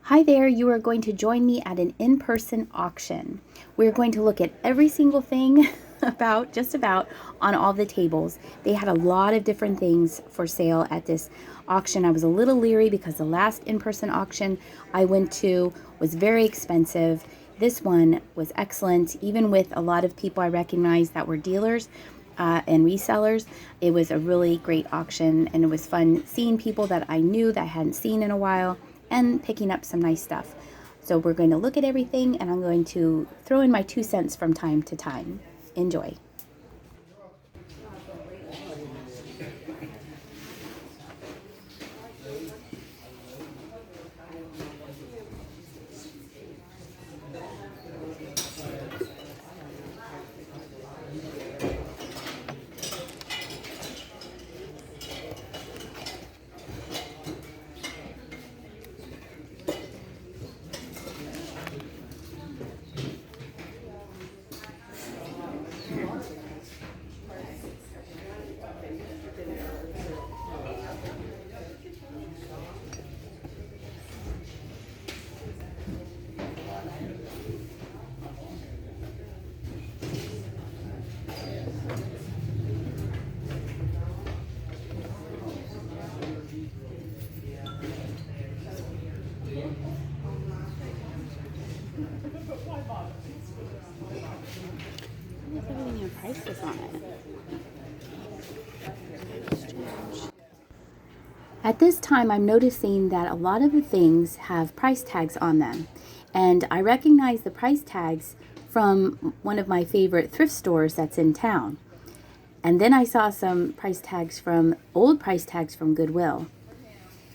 Hi there, you are going to join me at an in-person auction. We're going to look at every single thing just about on all the tables. They had a lot of different things for sale at this auction. I was a little leery because the last in-person auction I went to was very expensive. This one was excellent, even with a lot of people I recognized that were dealers and resellers. It was a really great auction, and it was fun seeing people that I knew that I hadn't seen in a while and picking up some nice stuff. So we're going to look at everything, and I'm going to throw in my 2 cents from time to time. Enjoy. Everything have prices on it. At this time, I'm noticing that a lot of the things have price tags on them, and I recognize the price tags from one of my favorite thrift stores that's in town. And then I saw some old price tags from Goodwill.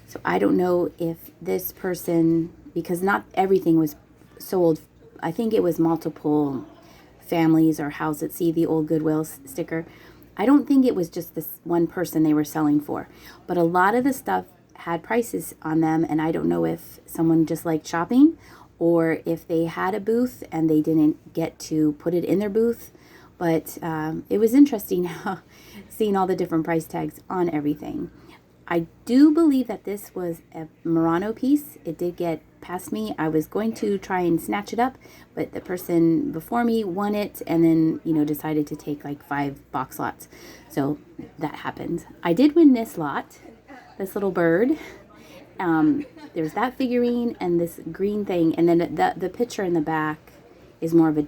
So I don't know if this person, because not everything was sold, I think it was multiple families or houses. See the old Goodwill sticker? I don't think it was just this one person they were selling for, but a lot of the stuff had prices on them, and I don't know if someone just liked shopping or if they had a booth and they didn't get to put it in their booth. But it was interesting seeing all the different price tags on everything. I do believe that this was a Murano piece. It did get past me. I was going to try and snatch it up, but the person before me won it and then, decided to take like 5 box lots. So that happened. I did win this lot, this little bird. There's that figurine and this green thing. And then the picture in the back is more of a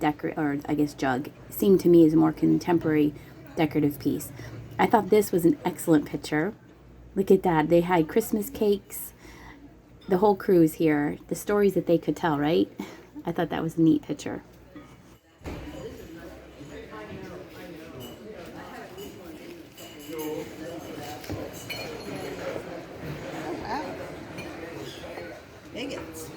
jug. Seemed to me as a more contemporary decorative piece. I thought this was an excellent picture. Look at that. They had Christmas cakes. The whole crew is here. The stories that they could tell, right? I thought that was a neat picture. Bigots.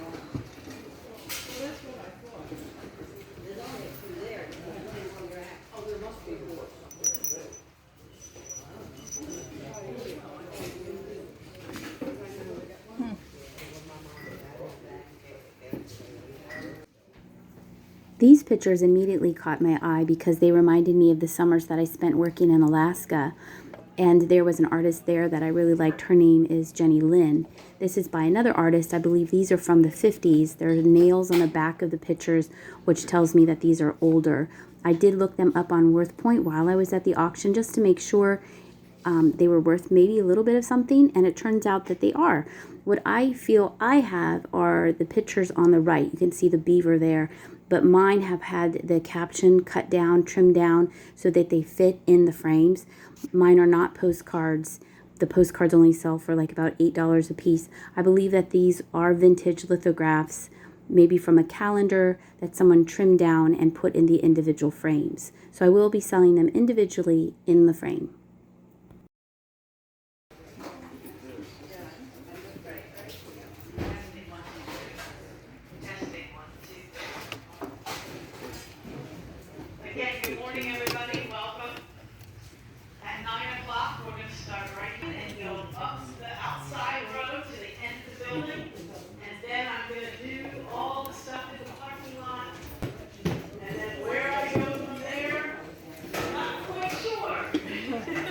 These pictures immediately caught my eye because they reminded me of the summers that I spent working in Alaska. And there was an artist there that I really liked. Her name is Jenny Lynn. This is by another artist. I believe these are from the 50s. There are nails on the back of the pictures, which tells me that these are older. I did look them up on Worth Point while I was at the auction just to make sure they were worth maybe a little bit of something, and it turns out that they are. What I feel I have are the pictures on the right. You can see the beaver there, but mine have had the caption cut down, trimmed down, so that they fit in the frames. Mine are not postcards. The postcards only sell for like about $8 a piece. I believe that these are vintage lithographs, maybe from a calendar that someone trimmed down and put in the individual frames. So I will be selling them individually in the frame. Good morning, everybody. Welcome. At 9 o'clock, we're going to start writing and go up the outside road to the end of the building. And then I'm going to do all the stuff in the parking lot. And then where I go from there, I'm not quite sure.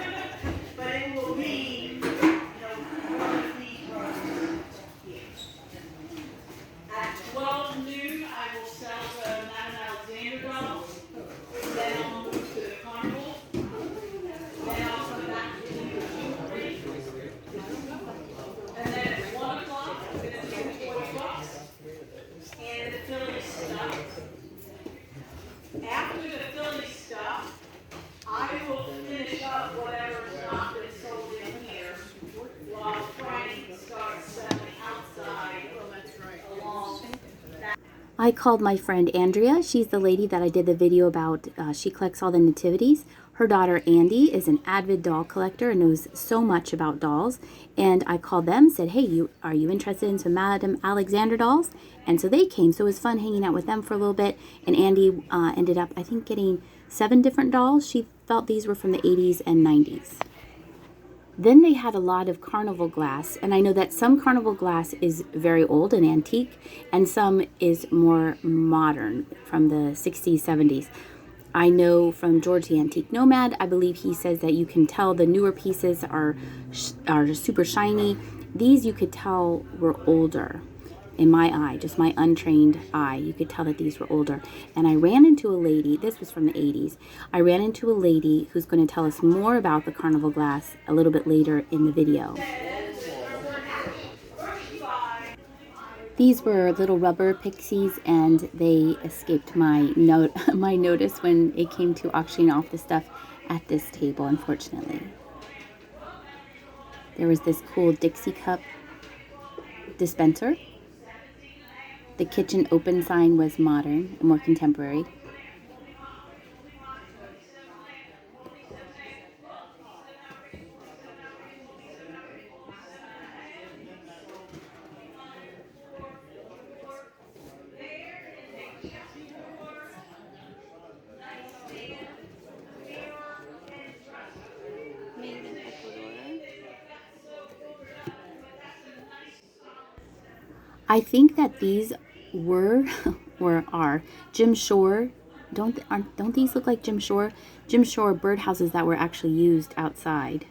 I called my friend Andrea. She's the lady that I did the video about. She collects all the nativities. Her daughter Andy is an avid doll collector and knows so much about dolls. And I called them, said, hey, are you interested in some Madame Alexander dolls? And so they came. So it was fun hanging out with them for a little bit. And Andy ended up, I think, getting 7 different dolls. She felt these were from the 80s and 90s. Then they had a lot of carnival glass, and I know that some carnival glass is very old and antique, and some is more modern from the 60s, 70s. I know from George the Antique Nomad, I believe he says that you can tell the newer pieces are super shiny. These you could tell were older. In my eye, just my untrained eye, you could tell that these were older. And I ran into a lady, this was from the 80s, I ran into a lady who's going to tell us more about the carnival glass a little bit later in the video. These were little rubber pixies, and they escaped my notice when it came to auctioning off the stuff at this table, unfortunately. There was this cool Dixie cup dispenser. The kitchen open sign was modern and more contemporary. I think that these were or are Jim Shore. Don't these look like Jim Shore? Jim Shore birdhouses that were actually used outside,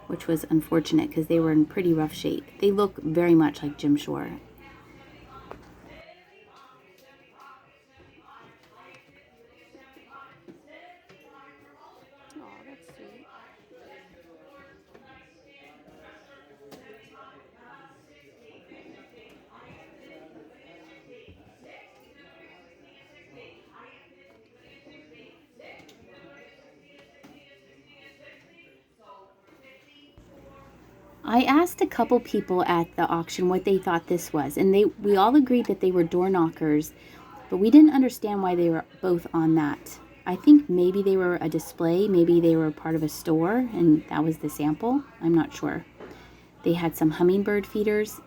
which was unfortunate because they were in pretty rough shape. They look very much like Jim Shore. Oh, that's sweet. I asked a couple people at the auction what they thought this was, and we all agreed that they were door knockers, but we didn't understand why they were both on that. I think maybe they were a display, maybe they were part of a store, and that was the sample. I'm not sure. They had some hummingbird feeders.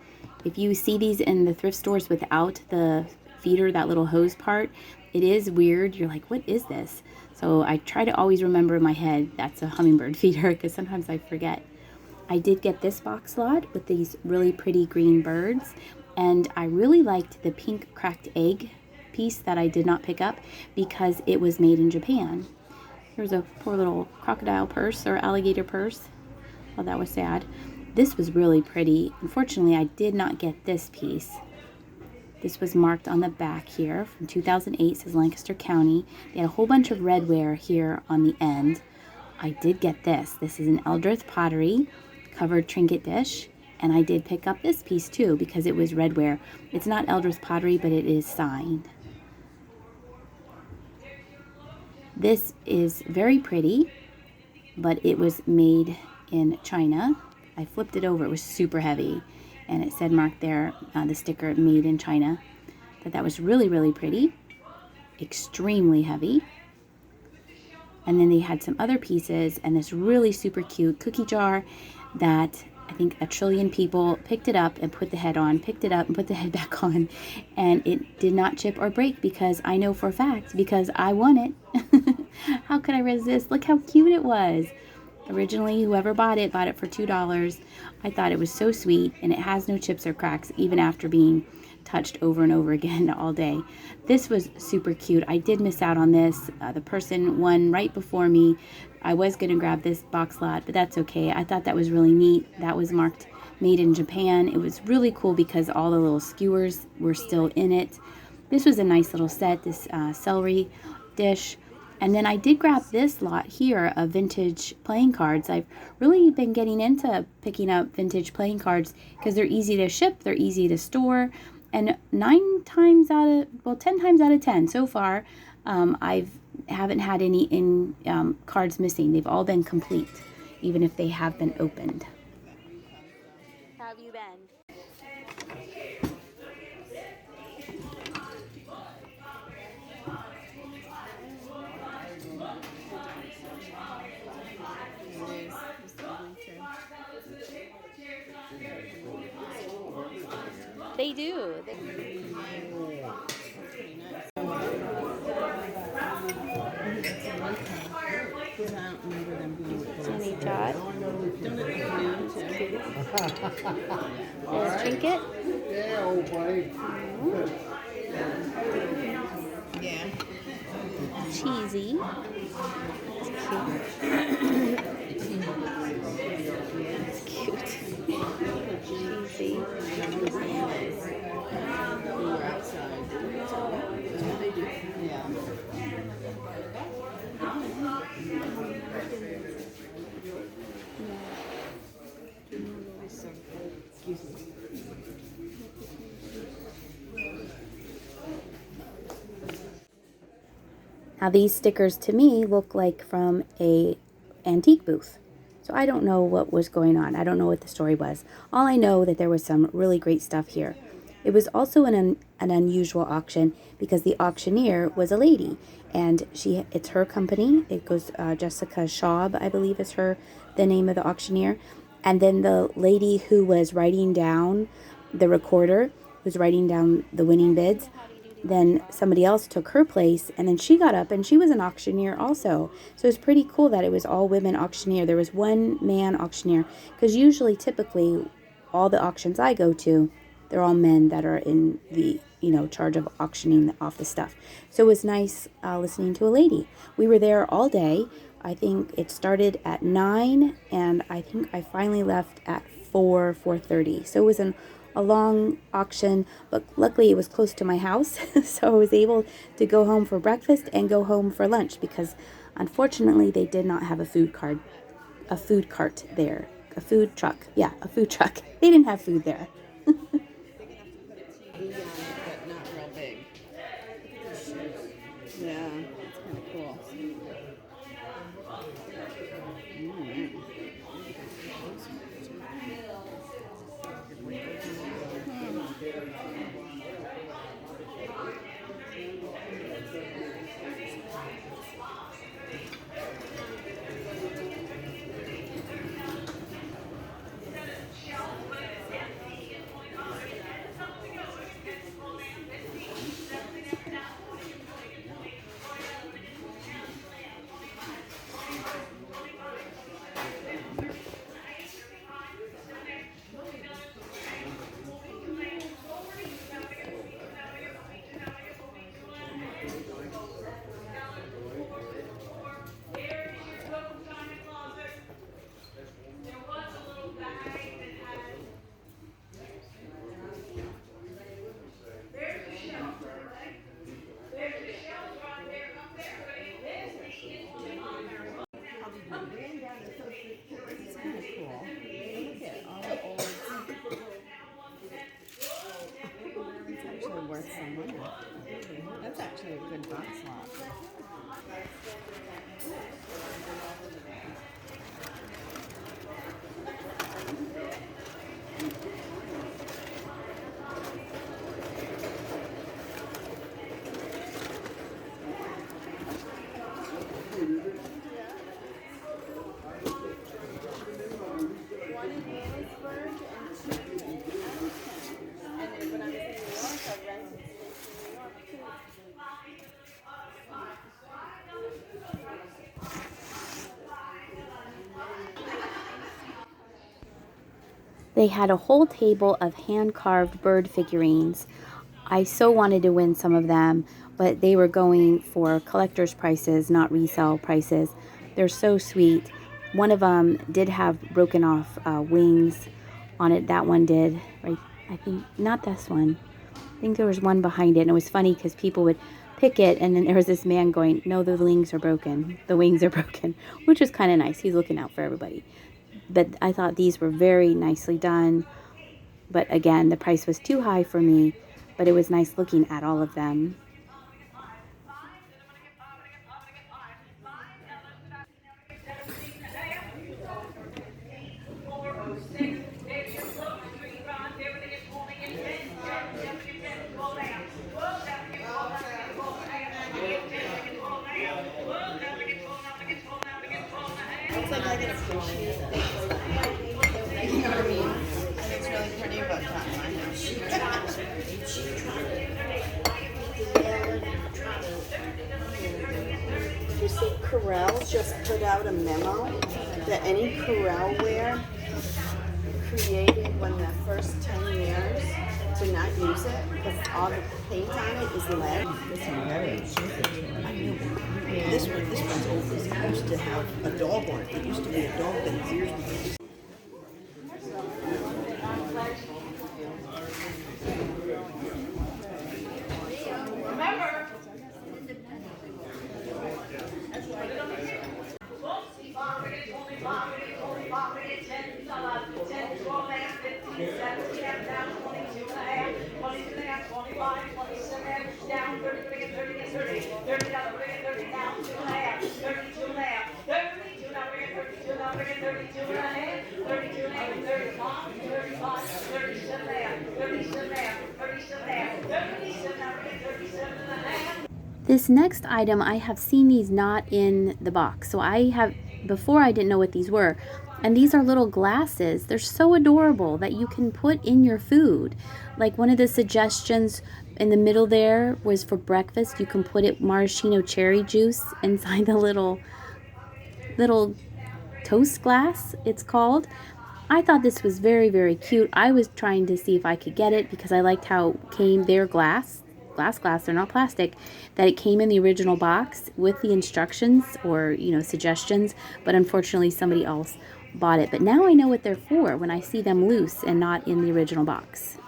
If you see these in the thrift stores without the feeder, that little hose part, it is weird. You're like, what is this? So I try to always remember in my head that's a hummingbird feeder because sometimes I forget. I did get this box lot with these really pretty green birds, and I really liked the pink cracked egg piece that I did not pick up because it was made in Japan. There's a poor little crocodile purse or alligator purse. Oh, that was sad. This was really pretty. Unfortunately, I did not get this piece. This was marked on the back here from 2008, says Lancaster County. They had a whole bunch of redware here on the end. I did get this. This is an Eldrith Pottery covered trinket dish, and I did pick up this piece too because it was redware. It's not Eldrith Pottery, but it is signed. This is very pretty, but it was made in China. I flipped it over. It was super heavy, and it said marked there, the sticker, made in China. But that was really, really pretty. Extremely heavy. And then they had some other pieces and this really super cute cookie jar that I think 1 trillion people picked it up and put the head on, picked it up and put the head back on, and it did not chip or break because I know for a fact, because I won it. How could I resist? Look how cute it was. Originally, whoever bought it for $2. I thought it was so sweet, and it has no chips or cracks even after being touched over and over again all day. This was super cute. I did miss out on this. The person won right before me. I was going to grab this box lot, but that's okay. I thought that was really neat. That was marked made in Japan. It was really cool because all the little skewers were still in it. This was a nice little set, this celery dish. And then I did grab this lot here of vintage playing cards. I've really been getting into picking up vintage playing cards because they're easy to ship, they're easy to store. And 10 times out of 10 so far, I haven't had any cards missing. They've all been complete, even if they have been opened. How have you been? They do. Jenny Todd. There's Trinket. Yeah, old buddy. Yeah. Cheesy. It's cute. Cheesy. Yeah. Now these stickers to me look like from a antique booth. So I don't know what was going on. I don't know what the story was. All I know that there was some really great stuff here. It was also an unusual auction because the auctioneer was a lady, and it's her company. It goes Jessica Schaub, I believe is the name of the auctioneer. And then the lady who was writing down, the recorder who's writing down the winning bids, then somebody else took her place, and then she got up and she was an auctioneer also. So it was pretty cool that it was all women auctioneer. There was one man auctioneer, because typically all the auctions I go to, they're all men that are in the charge of auctioning off the stuff. So it was nice listening to a lady. We were there all day. I think it started at 9, and I think I finally left at 4:30. So it was a long auction, but luckily it was close to my house, so I was able to go home for breakfast and go home for lunch, because unfortunately they did not have a food cart there. A food truck. Yeah, a food truck. They didn't have food there. Big enough to put a TV on it, but not real big. Yeah, it's kind of cool. It's kind of cool. Look at all the old. It's actually worth some money. That's actually a good box lot. They had a whole table of hand-carved bird figurines. I so wanted to win some of them, but they were going for collector's prices, not resale prices. They're so sweet. One of them did have broken off wings on it. That one did, right? I think, not this one. I think there was one behind it, and it was funny because people would pick it, and then there was this man going, no, the wings are broken. The wings are broken, which was kind of nice. He's looking out for everybody. But I thought these were very nicely done. But again, the price was too high for me, but it was nice looking at all of them. Looks like it's cheese. You know what I mean? And it's really pretty, but not my house. corrals just put out a memo that any corralware created when the first 10 years to not use it because all the paint on it is lead. This one's old. It used to have a dog on it. It used to be a dog that his ears were. Remember, This next item, I have seen these not in the box. So before I didn't know what these were. And these are little glasses. They're so adorable that you can put in your food. Like one of the suggestions in the middle there was for breakfast. You can put maraschino cherry juice inside the little toast glass, it's called. I thought this was very, very cute. I was trying to see if I could get it because I liked how it came. They're glass, they're not plastic, that it came in the original box with the instructions or, suggestions, but unfortunately somebody else bought it. But now I know what they're for when I see them loose and not in the original box.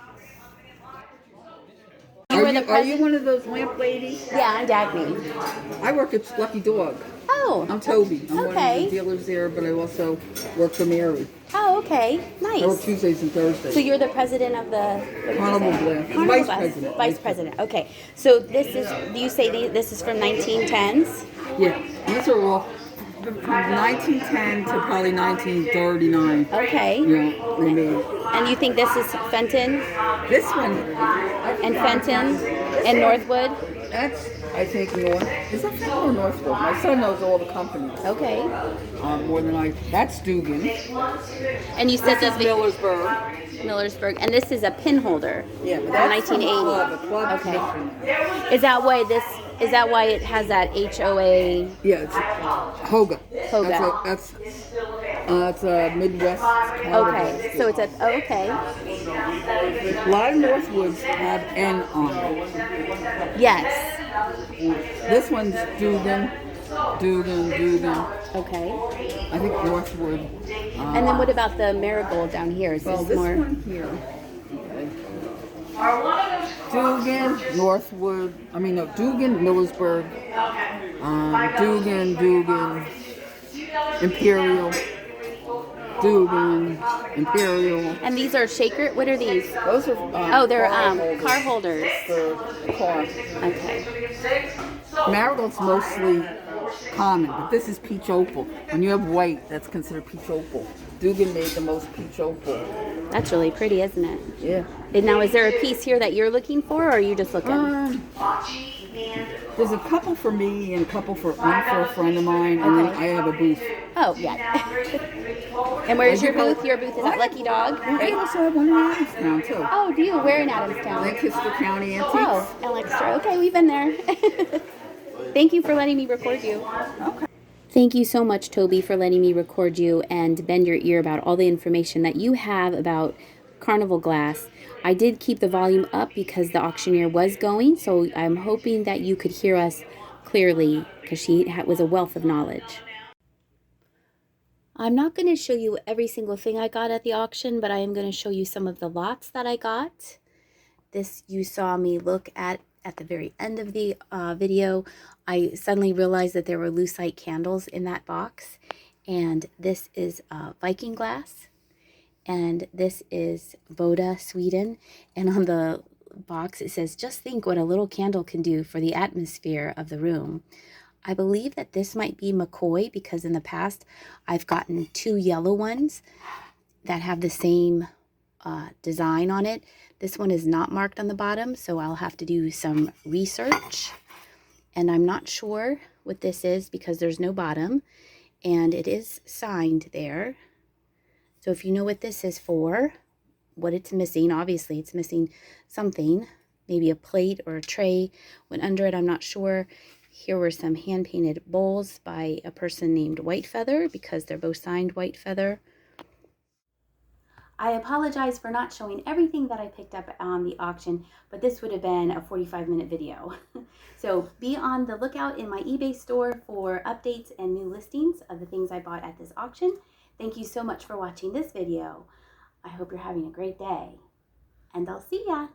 Are you one of those lamp ladies? Yeah, I'm Dagny. I work at Lucky Dog. Oh. I'm Toby. I'm one Okay. of the dealers there, but I also work for Mary. Oh, okay. I work Nice. Tuesdays and Thursdays. So you're the president of the Carnival Glass. Carnival Vice Glass. president. Vice president. Okay. So this is, do you say this is from 1910s? Yeah, these are all from 1910 to probably 1939. Okay. Yeah, they made. And you think this is Fenton This one, and Fenton and Northwood? that's, I think, North. Is that Fenton or Northwood? My son knows all the companies. Okay. More than I. That's Dugan. And you said This is the Millersburg. Millersburg, and this is a pin holder Yeah, but from that's 1980. the club Okay. edition. Is that why it has that HOA? Yeah, it's Hoga. Hoga. That's a Midwest carnival. Okay. So it's okay. A lot of Northwoods have N on it. Yes. This one's Dugan. Okay. I think Northwood. And then what about the marigold down here? Is Well, this this more? one here. Dugan, Northwood. Dugan, Millersburg. Dugan, Imperial. Dugan, Imperial. And these are shaker. What are these? Those are They're car car holders. for the car. Okay. Marigold's mostly common, but this is peach opal. When you have white, that's considered peach opal. Dugan made the most peach opal. That's really pretty, isn't it? Yeah. And now, is there a piece here that you're looking for, or are you just looking? There's a couple for me and a couple for a friend of mine, and then Okay. I have a booth. Oh, yeah. And where's your booth? Your booth is at Lucky Dog, I right? also have one in Adamstown too. Oh, do you? Where in Adamstown? Lancaster County Antiques. Oh, Elextra. Okay, we've been there. Thank you for letting me record you. Okay. Thank you so much, Toby, for letting me record you and bend your ear about all the information that you have about Carnival Glass. I did keep the volume up because the auctioneer was going, so I'm hoping that you could hear us clearly because she was a wealth of knowledge. I'm not going to show you every single thing I got at the auction, but I am going to show you some of the lots that I got. This you saw me look at the very end of the video. I suddenly realized that there were lucite candles in that box. And this is Viking glass. And this is Boda, Sweden. And on the box it says, just think what a little candle can do for the atmosphere of the room. I believe that this might be McCoy because in the past I've gotten 2 yellow ones that have the same design on it. This one is not marked on the bottom, so I'll have to do some research. And I'm not sure what this is because there's no bottom. And it is signed there. So if you know what this is for, what it's missing, obviously it's missing something. Maybe a plate or a tray went under it, I'm not sure. Here were some hand-painted bowls by a person named Whitefeather because they're both signed Whitefeather. I apologize for not showing everything that I picked up on the auction, but this would have been a 45-minute video. So be on the lookout in my eBay store for updates and new listings of the things I bought at this auction. Thank you so much for watching this video. I hope you're having a great day, and I'll see ya.